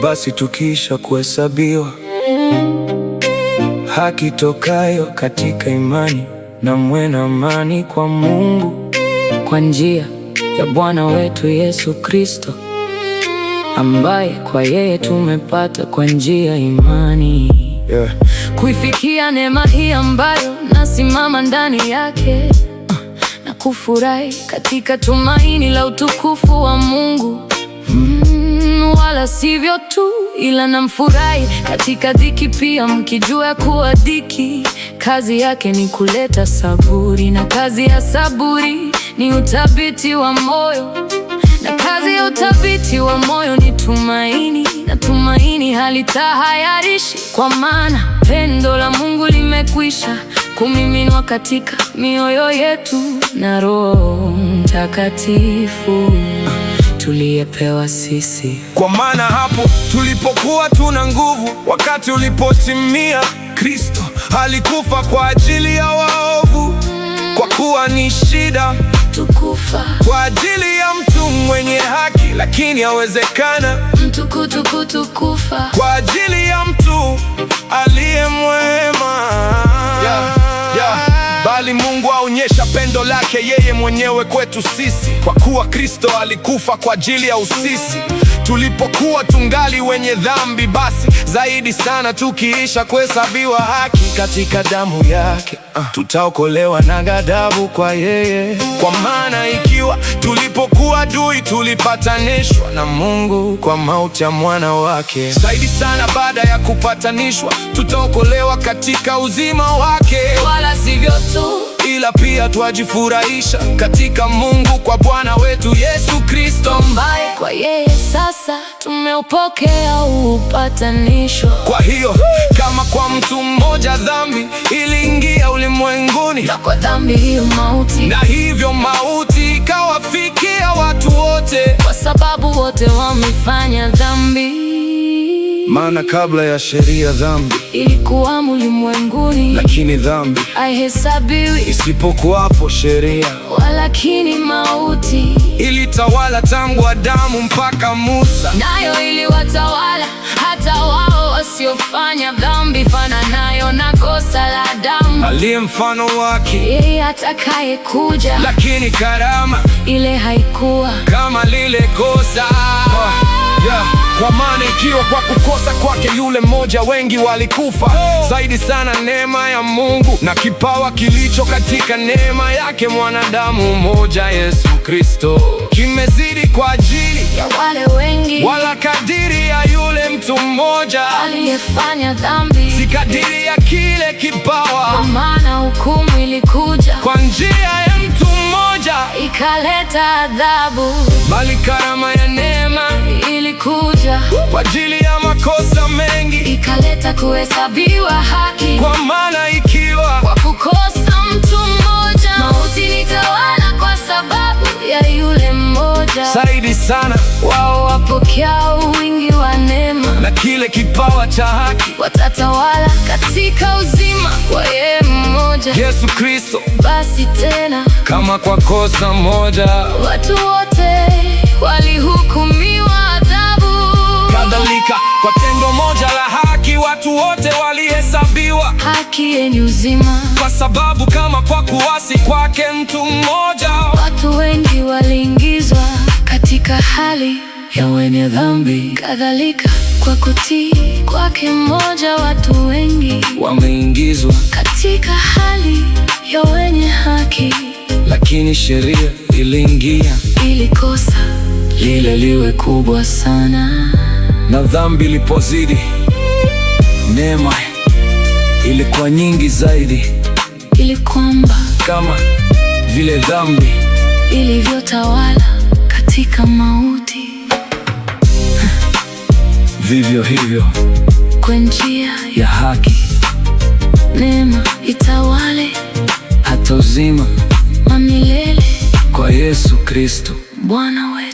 Basi tukiisha kuhesabiwa haki tokayo katika imani, na mwe na amani kwa Mungu kwa njia ya Bwana wetu Yesu Kristo, ambaye kwa yeye tumepata kwa njia imani kuifikia neema hii ambayo nasimama ndani yake na kufurahi katika tumaini la utukufu wa Mungu. Wala sivyo tu, ila namfurahi katika dhiki pia, mkijua kuwa dhiki kazi yake ni kuleta saburi, na kazi ya saburi ni uthabiti wa moyo, na kazi ya uthabiti wa moyo ni tumaini, na tumaini halitahayarishi, kwa maana pendo la Mungu limekwisha kumiminwa katika mioyo yetu na Roho Mtakatifu tuliyepewa sisi. Kwa maana hapo tulipokuwa tuna nguvu, wakati ulipotimia, Kristo alikufa kwa ajili ya waovu. Kwa kuwa ni shida tukufa kwa ajili ya mtu mwenye haki, lakini yawezekana mtu kufa kwa ajili ya mtu aliye mwema. Bali Mungu aonyesha pendo lake yeye mwenyewe kwetu sisi, kwa kuwa Kristo alikufa kwa ajili ya usisi tulipokuwa tungali wenye dhambi. Basi zaidi sana tukiisha kuhesabiwa haki katika damu yake, tutaokolewa na ghadhabu kwa yeye. Kwa maana ikiwa tulipokuwa adui tulipatanishwa na Mungu kwa mauti ya mwana wake, zaidi sana baada ya kupatanishwa tutaokolewa katika uzima wake. Wala sivyo tu, ila pia twajifurahisha katika Mungu kwa Bwana wetu Yesu Kristo, ambaye kwa yeye sasa tumeupokea upatanisho. Kwa hiyo kama kwa mtu mmoja dhambi iliingia ulimwenguni, na kwa dhambi hiyo mauti, na hivyo mauti ikawafikia watu wote, kwa sababu wote wamefanya dhambi. Maana kabla ya sheria dhambi ilikuwa ulimwenguni, lakini dhambi haihesabiwi isipokuwapo sheria. Walakini mauti ilitawala tangu Adamu mpaka Musa, nayo iliwatawala hata wao wasiofanya dhambi fananayo na kosa la Adamu, aliye mfano wake yeye atakaye kuja. Lakini karama ile haikuwa kama lile kosa. Kwa maana ikiwa kwa kukosa kwake yule mmoja wengi walikufa, zaidi sana neema ya Mungu na kipawa kilicho katika neema yake mwanadamu mmoja Yesu Kristo kimezidi kwa ajili ya wale wengi. Wala kadiri ya yule mtu mmoja aliyefanya dhambi si kadiri ya kile kipawa, kwa maana hukumu ilikuja kwa njia ya mtu mmoja ikaleta adhabu, bali karama ya neema ilikuja kwa ajili ya makosa mengi ikaleta kuhesabiwa haki. Kwa maana ikiwa kwa kukosa mtu mmoja mauti ilitawala kwa sababu ya yule mmoja, zaidi sana wao wapokeao wingi wa neema na kile kipawa cha haki watatawala katika uzima wa yeye mmoja Yesu Kristo. Basi tena kama kwa kosa moja watu wote walihukumiwa adhabu, kadhalika kwa tendo moja la haki watu wote walihesabiwa haki yenye uzima. Kwa sababu kama kwa kuasi kwake mtu mmoja watu wengi waliingizwa katika hali ya wenye dhambi, kadhalika kwa kutii kwake mmoja watu wengi wameingizwa katika hali ya wenye haki. Lakini sheria iliingia ili kosa lile liwe kubwa sana, na dhambi ilipozidi neema ilikuwa nyingi zaidi, ili kwamba kama vile dhambi ilivyotawala katika mauti, vivyo hivyo kwa njia ya haki neema itawale hata uzima wa milele kwa Yesu Kristo Bwana wetu.